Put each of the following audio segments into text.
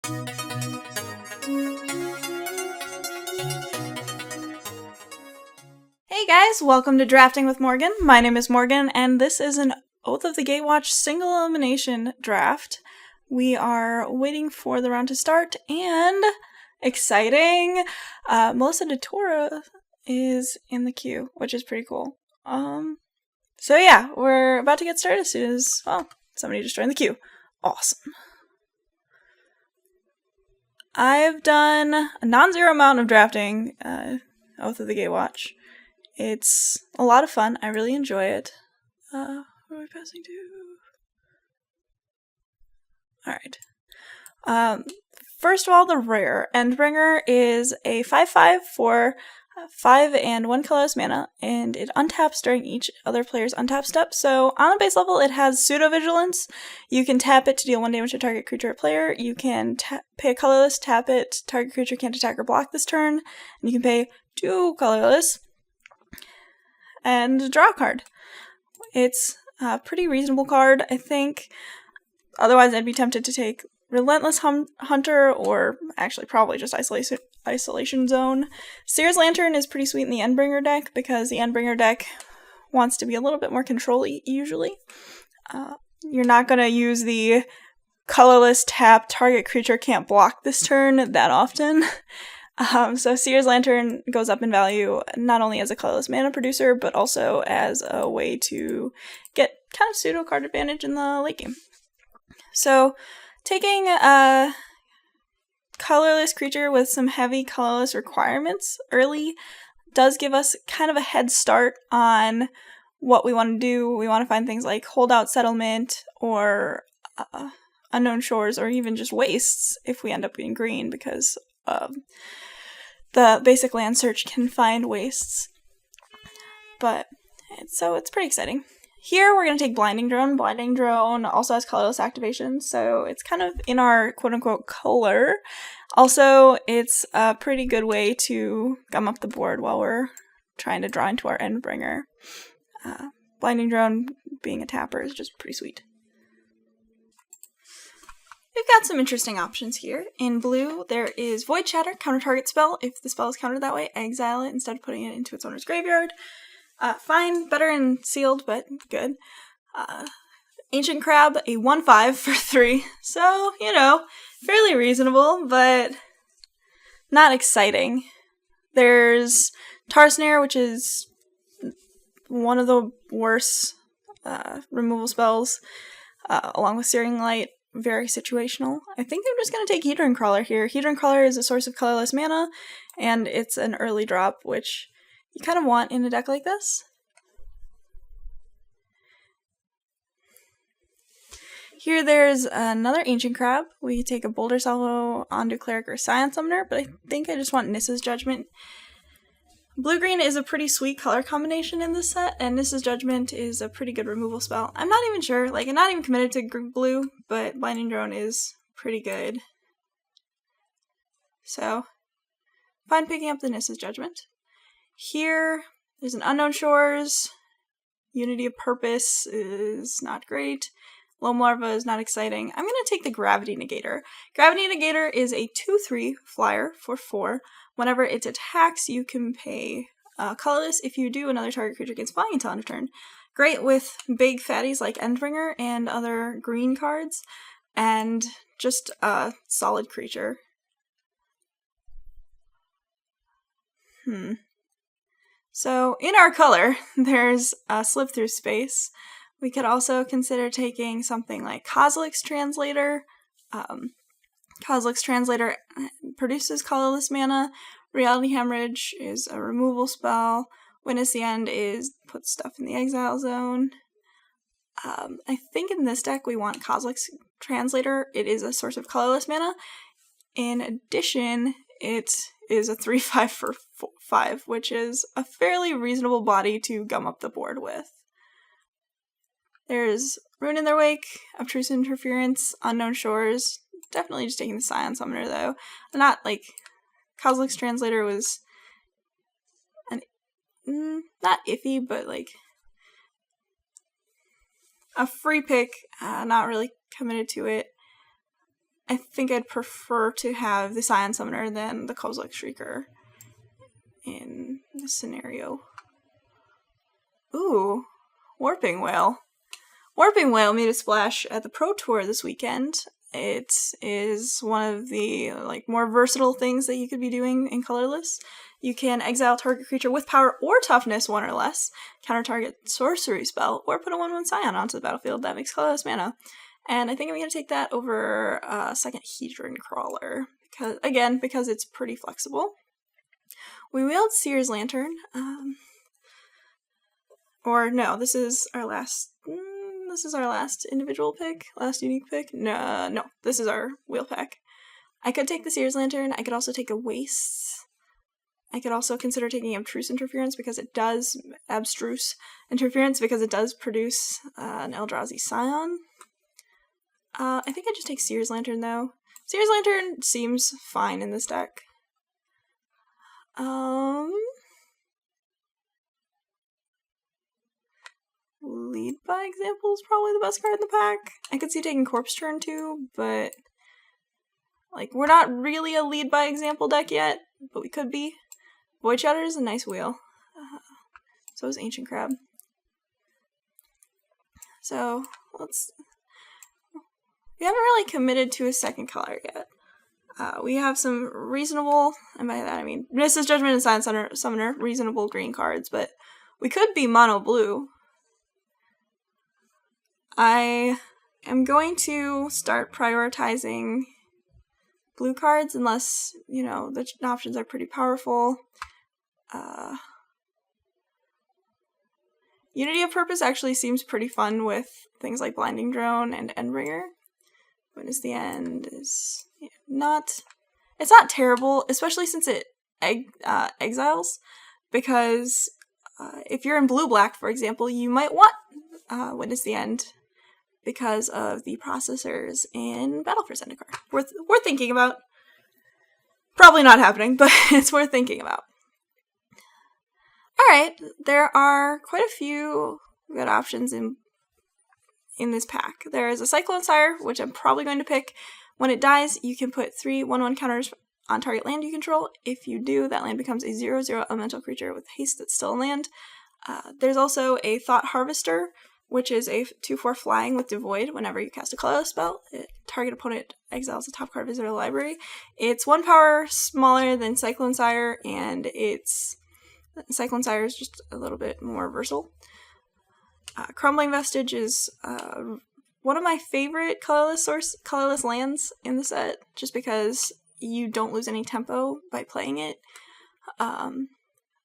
Hey guys, welcome to Drafting with Morgan. My name is Morgan, and this is an Oath of the Gatewatch single elimination draft. We are waiting for the round to start, and exciting! Melissa DeTora is in the queue, which is pretty cool. So yeah, we're about to get started as soon as, well, somebody just joined the queue. Awesome. I've done a non-zero amount of drafting Oath of the Gatewatch. It's a lot of fun. I really enjoy it. What are we passing to? Alright. First of all, the rare. Endbringer is a 5/5 for 5 and 1 colorless mana, and it untaps during each other player's untap step. So on the base level, it has pseudo-vigilance. You can tap it to deal 1 damage to target creature or player. You can pay a colorless, tap it, target creature can't attack or block this turn. And you can pay 2 colorless and draw a card. It's a pretty reasonable card, I think. Otherwise, I'd be tempted to take Relentless Hunter, or actually probably just Isolation Zone. Seer's Lantern is pretty sweet in the Endbringer deck, because the Endbringer deck wants to be a little bit more control-y, usually. You're not going to use the colorless tap, target creature can't block this turn that often. So Seer's Lantern goes up in value not only as a colorless mana producer, but also as a way to get kind of pseudo card advantage in the late game. So taking a colorless creature with some heavy colorless requirements early does give us kind of a head start on what we want to do. We want to find things like Holdout Settlement or Unknown Shores, or even just Wastes if we end up being green, because the basic land search can find wastes. But it's pretty exciting. Here we're going to take Blinding Drone. Blinding Drone also has colorless activation, so it's kind of in our quote-unquote color. Also, it's a pretty good way to gum up the board while we're trying to draw into our Endbringer. Blinding Drone being a tapper is just pretty sweet. We've got some interesting options here. In blue, there is Void Shatter, counter target spell. If the spell is countered that way, exile it instead of putting it into its owner's graveyard. Fine, better in sealed, but good. Ancient Crab, a 1/5 for 3. So, fairly reasonable, but not exciting. There's Tar Snare, which is one of the worst removal spells, along with Searing Light. Very situational. I think I'm just going to take Hedron Crawler here. Hedron Crawler is a source of colorless mana, and it's an early drop, which you kind of want in a deck like this. Here there's another Ancient Crab. We take a Boulder Salvo, Ondu Cleric, or Scion Summoner, but I think I just want Nissa's Judgment. Blue-green is a pretty sweet color combination in this set, and Nissa's Judgment is a pretty good removal spell. I'm not even sure, I'm not even committed to blue, but Blinding Drone is pretty good. So, fine picking up the Nissa's Judgment. Here, there's an Unknown Shores. Unity of Purpose is not great. Loam Larva is not exciting. I'm going to take the Gravity Negator. Gravity Negator is a 2/3 flyer for 4. Whenever it attacks, you can pay colorless. If you do, another target creature gains flying until end of turn. Great with big fatties like Endbringer and other green cards, and just a solid creature. So, in our color, there's a Slip Through Space. We could also consider taking something like Kozilek's Translator. Kozilek's Translator produces colorless mana. Reality Hemorrhage is a removal spell. Witness the End is put stuff in the exile zone. I think in this deck we want Kozilek's Translator. It is a source of colorless mana. In addition, it is a 3/5 for 5, which is a fairly reasonable body to gum up the board with. There's Ruin in Their Wake, Obtrusive Interference, Unknown Shores. Definitely just taking the Scion Summoner, though. Not, Kozilek's Translator was not iffy, but, a free pick, not really committed to it. I think I'd prefer to have the Scion Summoner than the Kozilek Shrieker in this scenario. Ooh, Warping Wail. Warping Wail made a splash at the Pro Tour this weekend. It is one of the more versatile things that you could be doing in colorless. You can exile target creature with power or toughness 1 or less, counter target sorcery spell, or put a 1/1 Scion onto the battlefield that makes colorless mana. And I think I'm going to take that over second Hedron Crawler, because it's pretty flexible. We wield Seer's Lantern. Or no, this is our last individual pick, last unique pick. No, this is our wheel pack. I could take the Seer's Lantern. I could also take a Waste. I could also consider taking Abstruse Interference because it does produce an Eldrazi Scion. I think I just take Seer's Lantern though. Seer's Lantern seems fine in this deck. Lead by Example is probably the best card in the pack. I could see taking Corpse Turn too, but we're not really a Lead by Example deck yet, but we could be. Void Shatter is a nice wheel. So is Ancient Crab. So we haven't really committed to a second color yet. We have some reasonable, and by that I mean Mrs. Judgment and Scion Summoner, reasonable green cards, but we could be mono blue. I am going to start prioritizing blue cards unless, the options are pretty powerful. Unity of Purpose actually seems pretty fun with things like Blinding Drone and Endbringer. Witness the End is it's not terrible, especially since it exiles, because if you're in blue-black, for example, you might want Witness the End because of the processors in Battle for Zendikar. Worth thinking about. Probably not happening, but it's worth thinking about. Alright, there are quite a few good options in this pack. There is a Cyclone Sire, which I'm probably going to pick. When it dies, you can put 3 1/1 counters on target land you control. If you do, that land becomes a 0/0 elemental creature with haste that's still a land. There's also a Thought Harvester, which is a 2/4 flying with Devoid. Whenever you cast a colorless spell, target opponent exiles the top card of his or her library. It's 1 power smaller than Cyclone Sire, and Cyclone Sire is just a little bit more versatile. Crumbling Vestige is one of my favorite colorless lands in the set, just because you don't lose any tempo by playing it. Draw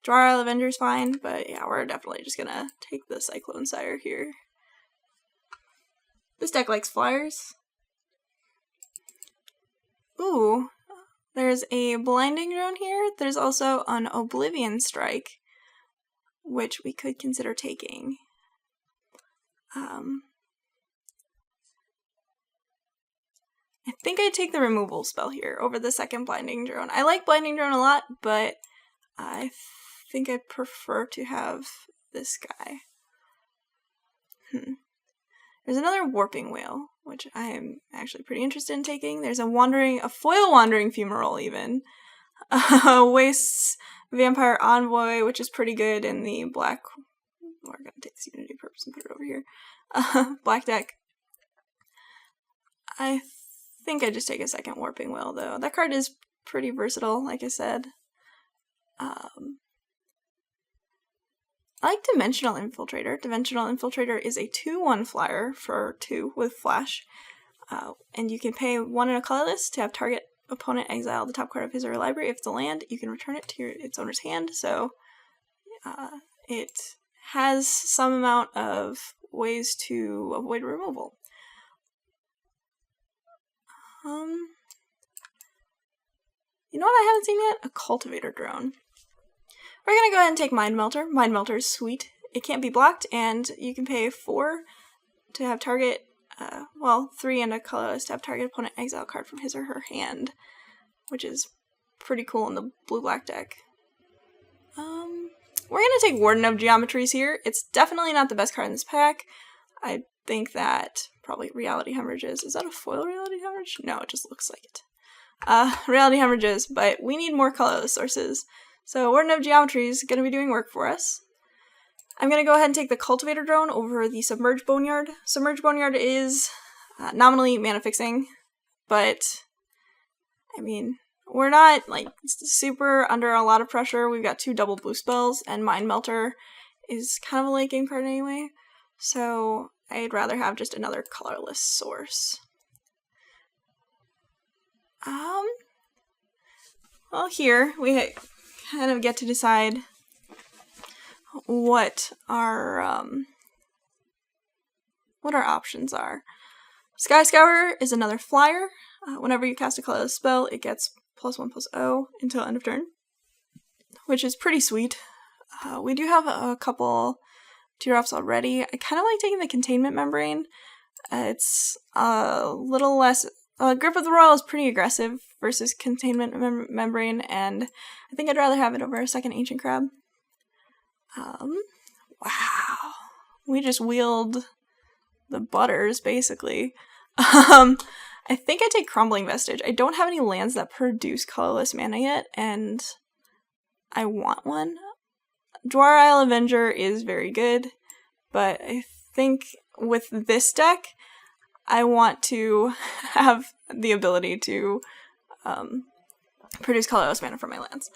Isle Avenger is fine, but yeah, we're definitely just gonna take the Cyclone Sire here. This deck likes flyers. Ooh, there's a Blinding Drone here. There's also an Oblivion Strike, which we could consider taking. I think I'd take the removal spell here over the second Blinding Drone. I like Blinding Drone a lot, but I think I prefer to have this guy. There's another Warping Wail, which I am actually pretty interested in taking. There's a foil Wandering Fumarole even. Wastes Vampire Envoy, which is pretty good in the black. We're gonna take this Unity Purpose and put it over here. Black deck. I think I just take a second Warping Wail though. That card is pretty versatile, like I said. I like Dimensional Infiltrator. Dimensional Infiltrator is a 2/1 flyer for 2 with flash. And you can pay 1 in a colorless to have target opponent exile the top card of his or her library. If it's a land, you can return it to its owner's hand. So it has some amount of ways to avoid removal. You know what I haven't seen yet? A Cultivator Drone. We're going to go ahead and take Mindmelter. Mindmelter is sweet. It can't be blocked, and you can pay 4 to have target, 3 and a colorless to have target opponent exile a card from his or her hand, which is pretty cool in the blue-black deck. We're going to take Warden of Geometries here. It's definitely not the best card in this pack. I think that probably Reality Hemorrhages. Is that a foil Reality Hemorrhage? No, it just looks like it. Reality Hemorrhages, but we need more colorless sources. So Warden of Geometries is going to be doing work for us. I'm going to go ahead and take the Cultivator Drone over the Submerged Boneyard. Submerged Boneyard is nominally mana fixing, but I mean, we're not like super under a lot of pressure. We've got 2 double blue spells, and Mindmelter is kind of a late game card anyway, so I'd rather have just another colorless source. Well, here we kind of get to decide what our options are. Sky Scourer is another flyer. Whenever you cast a colorless spell, it gets +1/+0 until end of turn, which is pretty sweet. We do have a couple teardrops already. I kind of like taking the Containment Membrane. It's a little less... Grip of the Royal is pretty aggressive versus Containment Membrane, and I think I'd rather have it over a second Ancient Crab. Wow. We just wield the butters, basically. I think I take Crumbling Vestige. I don't have any lands that produce colorless mana yet, and I want one. Dwar Isle Avenger is very good, but I think with this deck, I want to have the ability to produce colorless mana from my lands.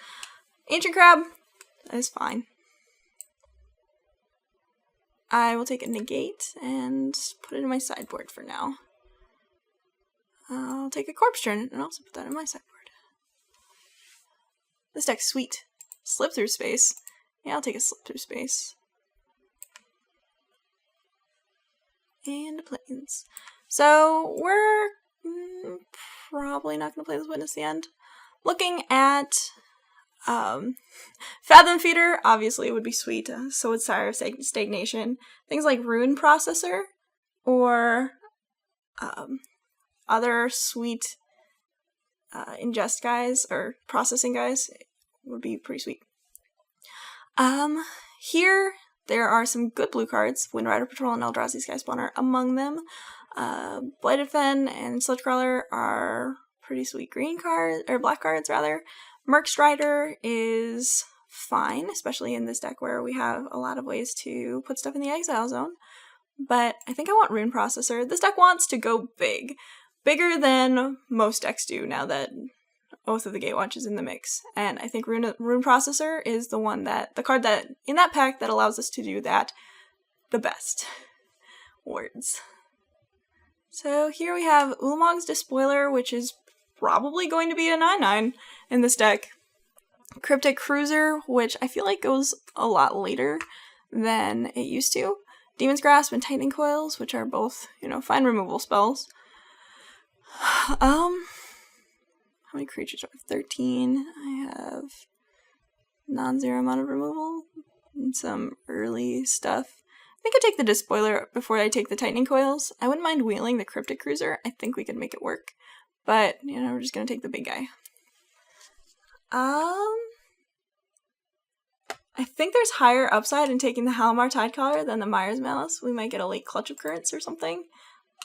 Ancient Crab is fine. I will take a Negate and put it in my sideboard for now. I'll take a Corpse Churn and also put that in my sideboard. This deck's sweet. Slip Through Space. Yeah, I'll take a Slip Through Space. And Plains. So we're probably not going to play this Witness the End. Looking at Fathom Feeder, obviously, would be sweet. So would Sire of Stagnation. Things like Rune Processor or other sweet ingest guys or processing guys would be pretty sweet. Here there are some good blue cards. Windrider Patrol and Eldrazi Skyspawner among them. Blighted Fen and Sludge Crawler are pretty sweet green cards, or black cards rather. Merc Strider is fine, especially in this deck where we have a lot of ways to put stuff in the exile zone. But I think I want Rune Processor. This deck wants to go big. Bigger than most decks do now that Oath of the Gatewatch is in the mix. And I think Rune Processor is the card that in that pack that allows us to do that the best. Words. So here we have Ulamog's Despoiler, which is probably going to be a 9/9 in this deck. Cryptic Cruiser, which I feel like goes a lot later than it used to. Demon's Grasp and Tightening Coils, which are both, fine removal spells. How many creatures do I have? 13. I have non-zero amount of removal and some early stuff. I think I take the Despoiler before I take the Tightening Coils. I wouldn't mind wheeling the Cryptic Cruiser. I think we could make it work. But, we're just gonna take the big guy. I think there's higher upside in taking the Halimar Tidecaller than the Mire's Malice. We might get a late Clutch of Currents or something.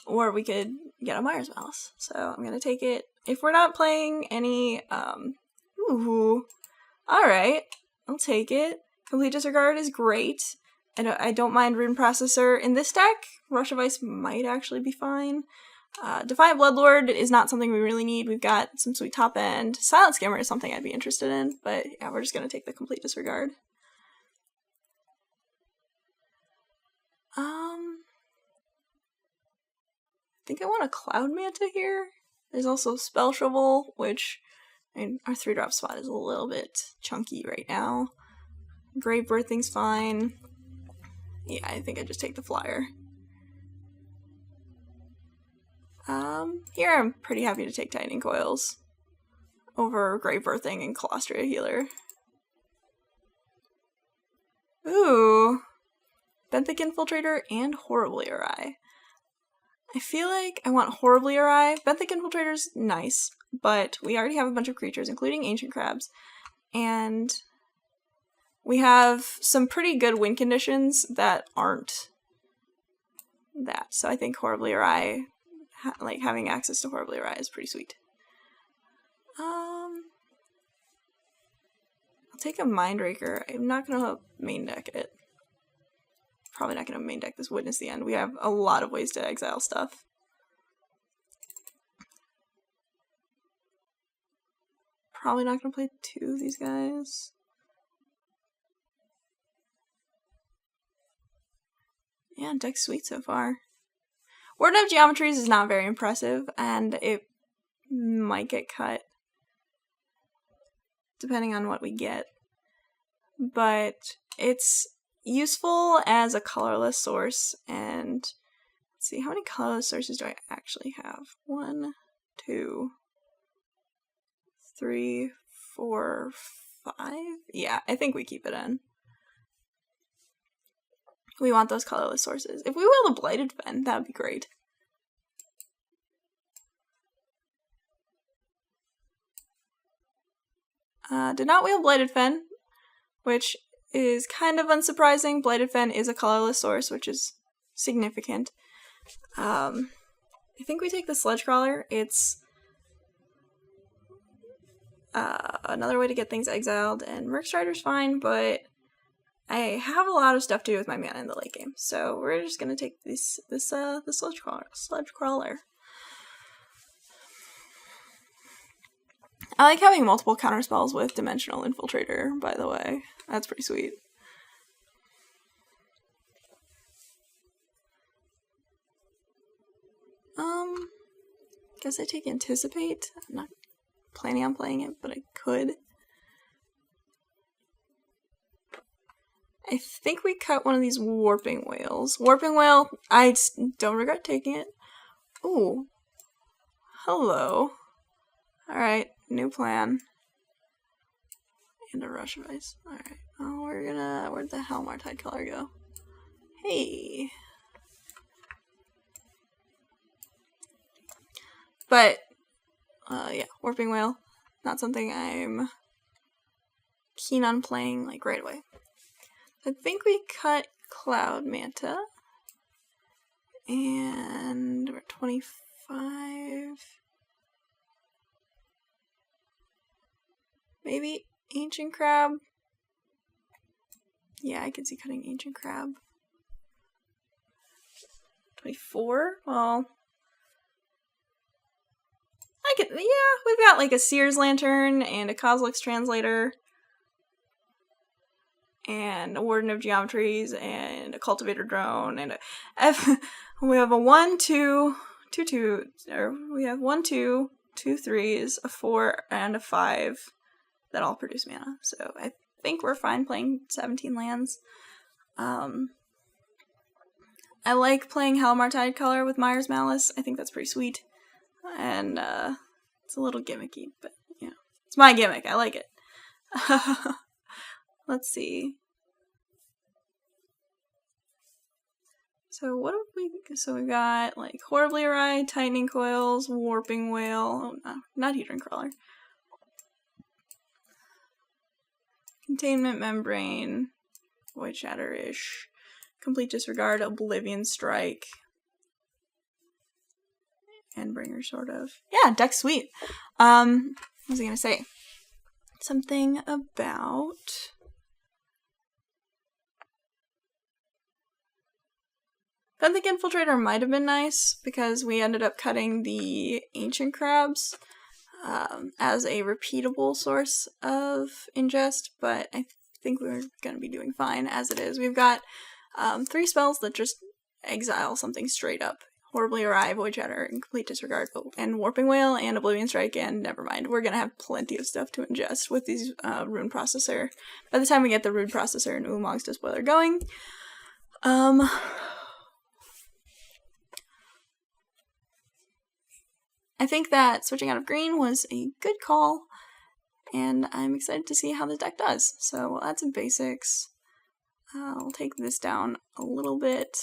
Or we could get a Mire's Malice. So I'm gonna take it. If we're not playing any, alright, I'll take it. Complete Disregard is great. I don't mind Rune Processor in this deck. Rush of Ice might actually be fine. Defiant Bloodlord is not something we really need. We've got some sweet top end. Silent Scammer is something I'd be interested in, but yeah, we're just gonna take the Complete Disregard. I think I want a Cloud Manta here. There's also Spell Shovel, which, our 3-drop spot is a little bit chunky right now. Grave Birthing's fine. Yeah, I think I just take the flyer. Here I'm pretty happy to take Tightening Coils over Grave Birthing and Colostria Healer. Ooh, Benthic Infiltrator and Horribly Awry. I feel like I want Horribly Awry. Benthic Infiltrator's nice, but we already have a bunch of creatures, including Ancient Crabs, and we have some pretty good win conditions that aren't that. So I think Horribly Awry, like having access to Horribly Awry is pretty sweet. I'll take a Mindraker. I'm not gonna main deck it. Probably not gonna main deck this Witness the End. We have a lot of ways to exile stuff. Probably not gonna play two of these guys. Yeah, deck's sweet so far. Warden of Geometries is not very impressive, and it might get cut depending on what we get. But it's useful as a colorless source, and let's see, how many colorless sources do I actually have? 1, 2, 3, 4, 5? Yeah, I think we keep it in. We want those colorless sources. If we will the Blighted Fen, that would be great. Did not wheel Blighted Fen, which is kind of unsurprising. Blighted Fen is a colorless source, which is significant. I think we take the Sludge Crawler. It's another way to get things exiled, and Merc Strider's fine, but I have a lot of stuff to do with my mana in the late game, so we're just gonna take the Sludge Crawler. I like having multiple counterspells with Dimensional Infiltrator, by the way. That's pretty sweet. Guess I take Anticipate. I'm not planning on playing it, but I could. I think we cut one of these Warping Wails. Warping Wail, I don't regret taking it. Ooh. Hello. Alright, new plan. And a Rush of Ice. Alright. Oh, where'd the Halimar Tidecaller go? Hey. But, yeah, Warping Wail. Not something I'm keen on playing, like, right away. I think we cut Cloud Manta. And we're 25. Maybe Ancient Crab. Yeah, I can see cutting Ancient Crab. 24? Well, I could, yeah, we've got like a Seer's Lantern and a Kozilek's Translator and a Warden of Geometries and a Cultivator Drone and we have a 1, 2, 2, 2, or we have 1, 2, 2 3s, a 4, and a 5 that all produce mana. So I think we're fine playing 17 lands. I like playing Halimar Tidecaller with Mire's Malice. I think that's pretty sweet. And it's a little gimmicky, but yeah. It's my gimmick. I like it. Let's see. So what have we... So we got like Horribly Awry, Tightening Coils, Warping Wail. Oh, no, not Hedron Crawler. Containment Membrane, Void Shatter-ish, Complete Disregard, Oblivion Strike, Endbringer, sort of. Yeah, deck's sweet. What was I gonna say? Something about... Benthic Infiltrator might have been nice, because we ended up cutting the Ancient Crabs as a repeatable source of ingest, but I think we're going to be doing fine as it is. We've got 3 spells that just exile something straight up. Horribly Awry, Void Shatter, and Complete Disregard, and Warping Wail, and Oblivion Strike, and never mind. We're going to have plenty of stuff to ingest with these Rune Processor. By the time we get the Rune Processor and Ulamog's Despoiler going, I think that switching out of green was a good call, and I'm excited to see how the deck does. So we'll add some basics. I'll take this down a little bit.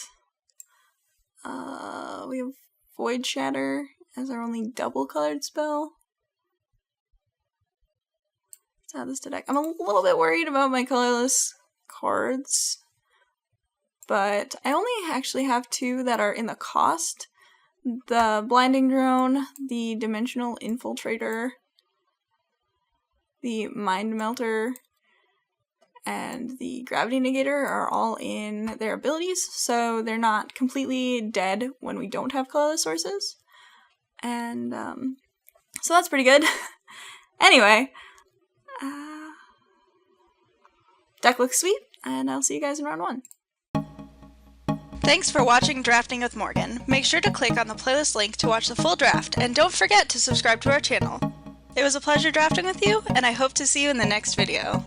We have Void Shatter as our only double-colored spell. Let's add this to deck. I'm a little bit worried about my colorless cards, but I only actually have 2 that are in the cost. The Blinding Drone, the Dimensional Infiltrator, the Mindmelter, and the Gravity Negator are all in their abilities, so they're not completely dead when we don't have colorless sources. And, so that's pretty good. Anyway, deck looks sweet, and I'll see you guys in round 1. Thanks for watching Drafting with Morgan. Make sure to click on the playlist link to watch the full draft, and don't forget to subscribe to our channel. It was a pleasure drafting with you, and I hope to see you in the next video.